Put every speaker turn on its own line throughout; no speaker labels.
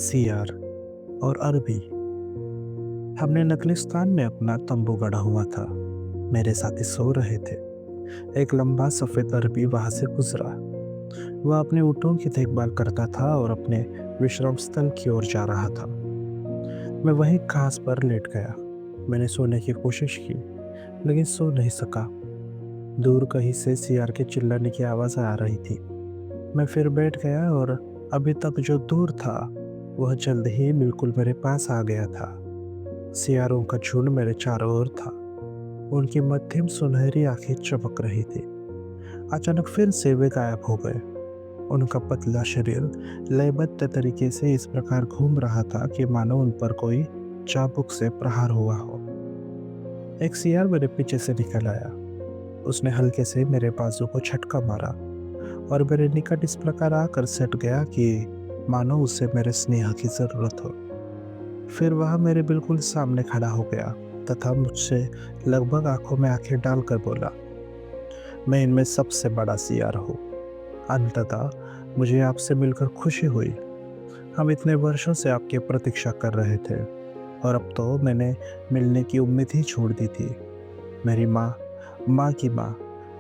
सियार और अरबी। हमने नगलिस्तान में अपना तंबू गड़ा हुआ था। मेरे साथी सो रहे थे। एक लंबा सफ़ेद अरबी वहां से गुजरा। वह अपने ऊँटों की देखभाल करता था और अपने विश्राम स्थल की ओर जा रहा था। मैं वहीं घास पर लेट गया। मैंने सोने की कोशिश की, लेकिन सो नहीं सका। दूर कहीं से सियार के चिल्लाने की आवाज़ आ रही थी। मैं फिर बैठ गया और अभी तक जो दूर था वह जल्द ही बिल्कुल मेरे पास आ गया था। सियारों का झुंड मेरे चारों ओर था। उनकी मध्यम सुनहरी आंखें चमक रही थी। अचानक फिर से वे गायब हो गए। उनका पतला शरीर लयबद्ध तरीके से इस प्रकार घूम रहा था कि मानो उन पर कोई चाबुक से प्रहार हुआ हो। एक सियार मेरे पीछे से निकल आया। उसने हल्के से मेरे बाजू को झटका मारा और मेरे निकट इस प्रकार आकर सट गया कि मानो उसे मेरे स्नेह की जरूरत हो। फिर वह मेरे बिल्कुल सामने खड़ा हो गया तथा मुझसे लगभग आंखों में आंखें डालकर बोला, मैं इनमें सबसे बड़ा सियार हूँ। अंततः मुझे आपसे मिलकर खुशी हुई। हम इतने वर्षों से आपकी प्रतीक्षा कर रहे थे और अब तो मैंने मिलने की उम्मीद ही छोड़ दी थी। मेरी माँ, माँ की माँ,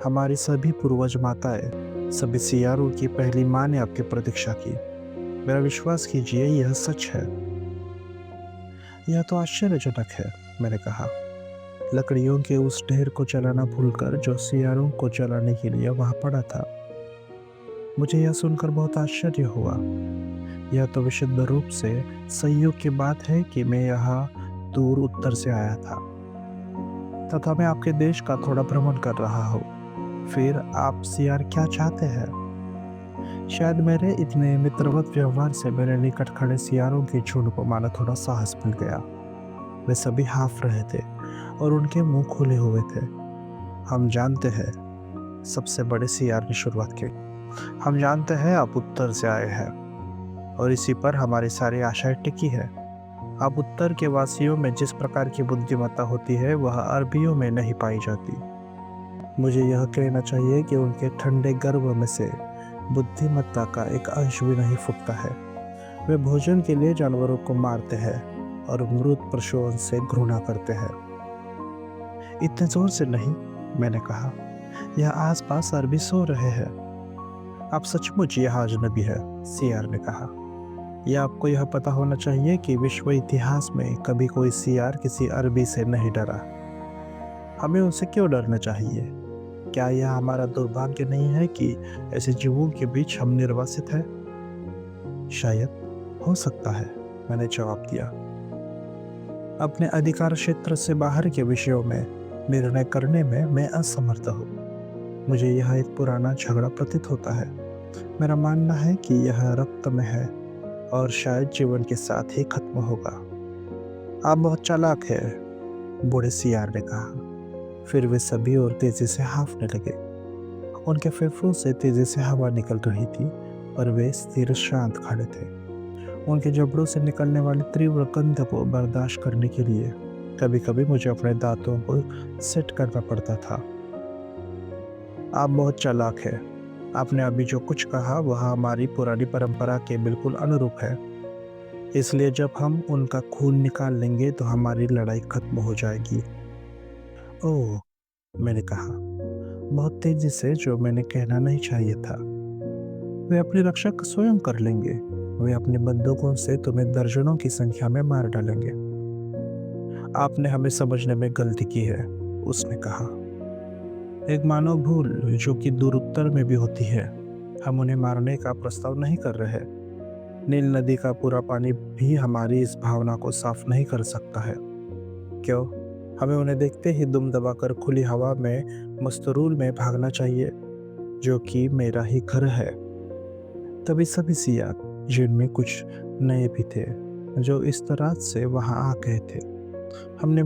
हमारी सभी पूर्वज माताएं, सभी सियारों की पहली माँ ने आपकी प्रतीक्षा की। मेरा विश्वास कीजिए, यह सच है। यह तो आश्चर्यजनक है, मैंने कहा। लकड़ियों के उस ढेर को जलाना भूलकर जो सियारों को जलाने के लिए वहां पड़ा था। मुझे यह सुनकर बहुत आश्चर्य हुआ। यह तो विशुद्ध रूप से संयोग की बात है कि मैं यहाँ दूर उत्तर से आया था तथा मैं आपके देश का थोड़ा भ्रमण कर रहा हूँ। फिर आप सियार क्या चाहते हैं? शायद मेरे इतने मित्रवत व्यवहार से मेरे निकट खड़े सियारों के झुंड को मानो थोड़ा साहस मिल गया। वे सभी हाफ रहे थे और उनके मुंह खुले हुए थे। हम जानते हैं, सबसे बड़े सियार ने शुरुआत की, हम जानते हैं आप उत्तर से आए हैं और इसी पर हमारी सारी आशाएं टिकी है। अब उत्तर के वासियों में जिस प्रकार की बुद्धिमत्ता होती है वह अरबियों में नहीं पाई जाती। मुझे यह कहना चाहिए कि उनके ठंडे गर्भ में से बुद्धिमत्ता का एक अंश भी नहीं फूटता है। वे भोजन के लिए जानवरों को मारते हैं और मृत पशुओं से घृणा करते हैं। इतने जोर से नहीं, मैंने कहा। यह आसपास अरबी सो रहे हैं। आप सचमुच यहाँ अजनबी है, सियार ने कहा। यह आपको यह पता होना चाहिए कि विश्व इतिहास में कभी कोई सियार किसी अरबी से नहीं डरा। हमें उनसे क्यों डरना चाहिए? क्या यह हमारा दुर्भाग्य नहीं है कि ऐसे जीवों के बीच हम निर्वासित हैं? शायद, हो सकता है, मैंने जवाब दिया। अपने अधिकार क्षेत्र से बाहर के विषयों में निर्णय करने में मैं असमर्थ हूँ। मुझे यह एक पुराना झगड़ा प्रतीत होता है। मेरा मानना है कि यह रक्त में है और शायद जीवन के साथ ही खत्म होगा। आप बहुत चालाक हैं, बूढ़े सियार ने कहा। फिर वे सभी और तेजी से हाँफने लगे। उनके फेफड़ों से तेजी से हवा निकल रही थी और वे स्थिर शांत खड़े थे। उनके जबड़ों से निकलने वाली तीव्र गंध को बर्दाश्त करने के लिए कभी कभी मुझे अपने दांतों को सेट करना पड़ता था। आप बहुत चालाक हैं। आपने अभी जो कुछ कहा वह हमारी पुरानी परंपरा के बिल्कुल अनुरूप है। इसलिए जब हम उनका खून निकाल लेंगे तो हमारी लड़ाई खत्म हो जाएगी। ओह, मैंने कहा, बहुत तेजी से, जो मैंने कहना नहीं चाहिए था। वे अपनी रक्षा स्वयं कर लेंगे। वे अपनी बंदूकों से तुम्हें दर्जनों की संख्या में मार डालेंगे। आपने हमें समझने में गलती की है, उसने कहा। एक मानव भूल जो कि दूर उत्तर में भी होती है। हम उन्हें मारने का प्रस्ताव नहीं कर रहे। नील नदी का पूरा पानी भी हमारी इस भावना को साफ नहीं कर सकता है। क्यों? हमें उन्हें देखते ही दुम दबाकर खुली हवा में मस्तरूल में भागना चाहिए, जो कि मेरा ही घर है। तभी सभी सियार, जिनमें कुछ नए भी थे, जो इस तरह से वहां आ गए थे, हमने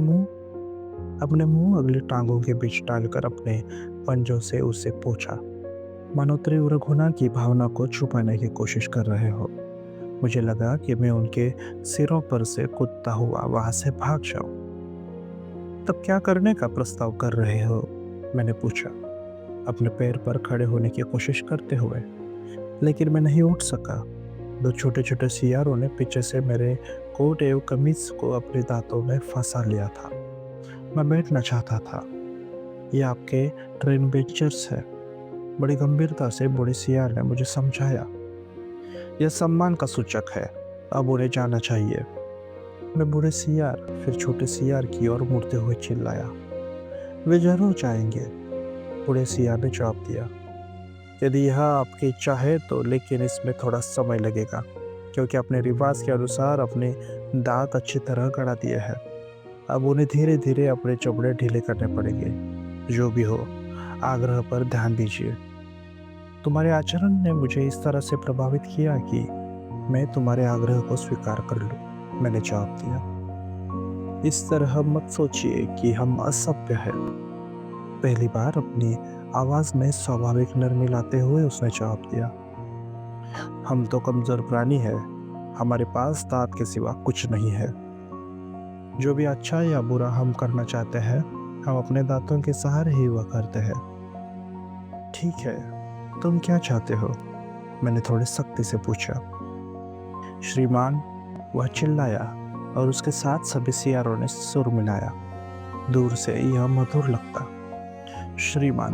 अपने मुंह अगली टांगों के बीच डालकर अपने पंजों से उसे पोंछा, मानो तीव्र घृणा की भावना को छुपाने की कोशिश कर रहे हो। मुझे लगा कि मैं उनके सिरों पर से कूदता हुआ वहां से भाग जाऊं। तब क्या करने का प्रस्ताव कर रहे हो? मैंने पूछा, अपने पैर पर खड़े होने की कोशिश करते हुए, लेकिन मैं नहीं उठ सका। दो छोटे छोटे सियारों ने पीछे से मेरे कोट एवं कमीज को अपने दांतों में फंसा लिया था। मैं बैठना चाहता था। ये आपके ट्रेन बेंचर्स है, बड़ी गंभीरता से बूढ़े सियार ने मुझे समझाया। यह सम्मान का सूचक है, अब उन्हें जाना चाहिए। मैं बूढ़े सियार फिर छोटे सियार की ओर मुड़ते हुए चिल्लाया। वे जरूर जाएंगे, बूढ़े सियार ने जवाब दिया। यदि यह आपकी इच्छा है तो, लेकिन इसमें थोड़ा समय लगेगा, क्योंकि अपने रिवाज के अनुसार अपने दांत अच्छी तरह गड़ा दिए हैं। अब उन्हें धीरे धीरे अपने चमड़े ढीले करने पड़ेंगे। जो भी हो, आग्रह पर ध्यान दीजिए। तुम्हारे आचरण ने मुझे इस तरह से प्रभावित किया कि मैं तुम्हारे आग्रह को स्वीकार कर लूं, मैंने जवाब दिया। इस तरह मत सोचिए कि हम असभ्य हैं, पहली बार अपनी आवाज में स्वाभाविक नरमी लाते हुए उसने जवाब दिया। हम तो कमजोर प्राणी हैं, हमारे पास दांत के सिवा कुछ नहीं है। जो भी अच्छा या बुरा हम करना चाहते हैं, हम अपने दांतों के सहारे ही वह करते हैं। ठीक है, तुम क्या चाहते हो? मैंने थोड़ी सख्ती से पूछा। श्रीमान, वह चिल्लाया और उसके साथ सभी सियारों ने सुर मिलाया। दूर से यह मधुर लगता। श्रीमान,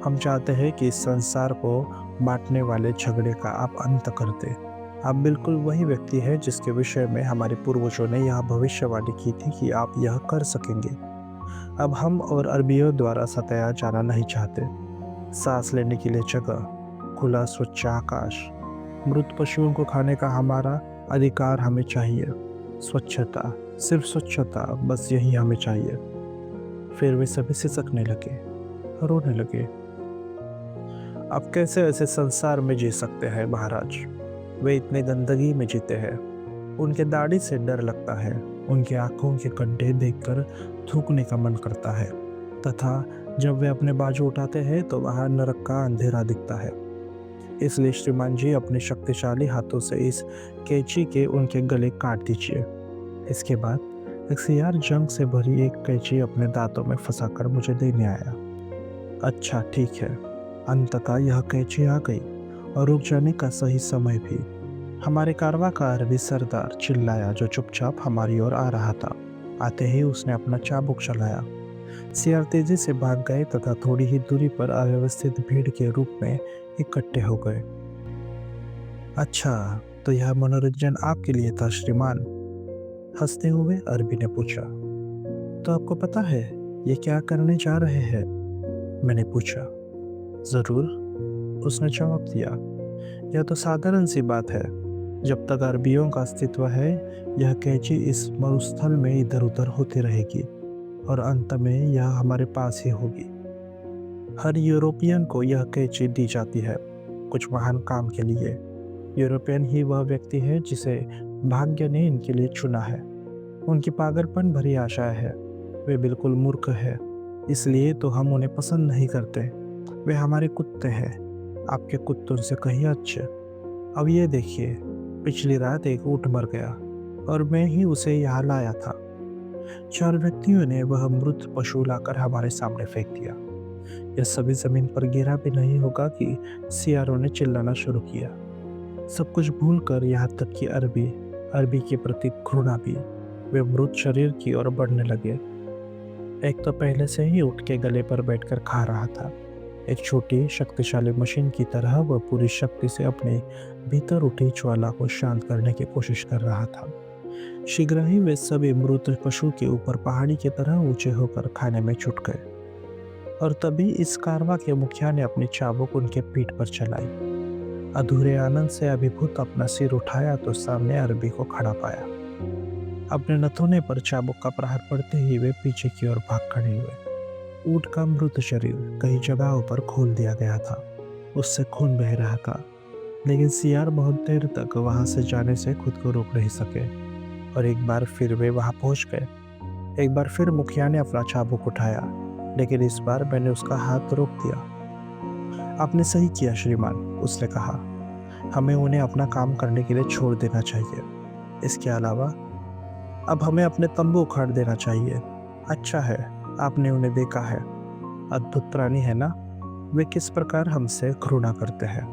हम चाहते हैं कि इस संसार को बांटने वाले झगड़े का आप अंत कर दें। आप बिल्कुल वही व्यक्ति हैं जिसके विषय में हमारे पूर्वजों ने यह भविष्यवाणी की थी कि आप यह कर सकेंगे। अब हम और अरबियों द्वारा सताया जाना नहीं चाहते। सांस लेने के लिए जगह, खुला स्वच्छ आकाश, मृत पशुओं को खाने का हमारा अधिकार हमें चाहिए। स्वच्छता, सिर्फ स्वच्छता, बस यही हमें चाहिए। फिर वे सभी सिसकने लगे, रोने लगे। आप कैसे ऐसे संसार में जी सकते हैं महाराज? वे इतने गंदगी में जीते हैं। उनके दाढ़ी से डर लगता है, उनकी आंखों के गड्ढे देखकर थूकने का मन करता है, तथा जब वे अपने बाजू उठाते हैं तो वहां नरक का अंधेरा दिखता है। इसलिए श्रीमान जी, अपने शक्तिशाली हाथों से इस कैंची के उनके गले काट दीजिए। इसके बाद एक सियार जंग से भरी एक कैंची अपने दांतों में फंसाकर मुझे देने आया। अच्छा, ठीक है। अंततः यह कैंची आ गई और रुक जाने का सही समय भी। हमारे कारवां का अरबी सरदार चिल्लाया, जो चुपचाप हमारी ओर आ रहा था। आते ही उसने अपना चाबुक चलाया। सियार तेजी से भाग गए तथा थोड़ी ही दूरी पर अव्यवस्थित भीड़ के रूप में इकट्ठे हो गए। अच्छा, तो यह मनोरंजन आपके लिए था श्रीमान? हंसते हुए अरबी ने पूछा। तो आपको पता है ये क्या करने जा रहे हैं? मैंने पूछा। जरूर, उसने जवाब दिया। यह तो साधारण सी बात है। जब तक अरबियों का अस्तित्व है, यह कैंची इस मरुस्थल में इधर उधर होती रहेगी और अंत में यह हमारे पास ही होगी। हर यूरोपियन को यह कैंची दी जाती है, कुछ महान काम के लिए। यूरोपियन ही वह व्यक्ति है जिसे भाग्य ने इनके लिए चुना है। उनकी पागलपन भरी आशाएं है। वे बिल्कुल मूर्ख है, इसलिए तो हम उन्हें पसंद नहीं करते। वे हमारे कुत्ते हैं, आपके कुत्तों से कहीं अच्छे। अब ये देखिए, पिछली रात एक ऊँट मर गया और मैं ही उसे यहाँ लाया था। 4 व्यक्तियों ने वह मृत पशु लाकर हमारे सामने फेंक दिया। यह सभी जमीन पर गिरा भी नहीं होगा कि सियारों ने चिल्लाना शुरू किया। सब कुछ भूलकर, यहाँ तक कि अरबी के प्रति घृणा भी, वे मृत शरीर की ओर बढ़ने लगे। एक तो पहले से ही ऊँट के गले पर बैठकर खा रहा था। एक छोटी शक्तिशाली मशीन की तरह वह पूरी शक्ति से अपने भीतर उठी ज्वाला को शांत करने की कोशिश कर रहा था। शीघ्र ही वे सभी मृत पशु के ऊपर पहाड़ी की तरह ऊंचे होकर खाने में छुट गए। और तभी इस कारवां के मुखिया ने अपनी चाबुक उनके पीठ पर चलाई। अधूरे आनंद से अभिभूत अपना सिर उठाया तो सामने अरबी को खड़ा पाया। अपने नथुने पर चाबुक का प्रहार पड़ते ही वे पीछे की ओर भाग खड़े हुए। ऊँट का मृत शरीर कई जगहों पर खोल दिया गया था, उससे खून बह रहा था, लेकिन सियार बहुत देर तक वहां से जाने से खुद को रोक नहीं सके और एक बार फिर वे वहां पहुंच गए। एक बार फिर मुखिया ने अपना चाबुक उठाया, लेकिन इस बार मैंने उसका हाथ रोक दिया। आपने सही किया श्रीमान, उसने कहा। हमें उन्हें अपना काम करने के लिए छोड़ देना चाहिए। इसके अलावा अब हमें अपने तंबू उखाड़ देना चाहिए। अच्छा है, आपने उन्हें देखा है। अद्भुत प्राणी है ना? वे किस प्रकार हमसे घृणा करते हैं।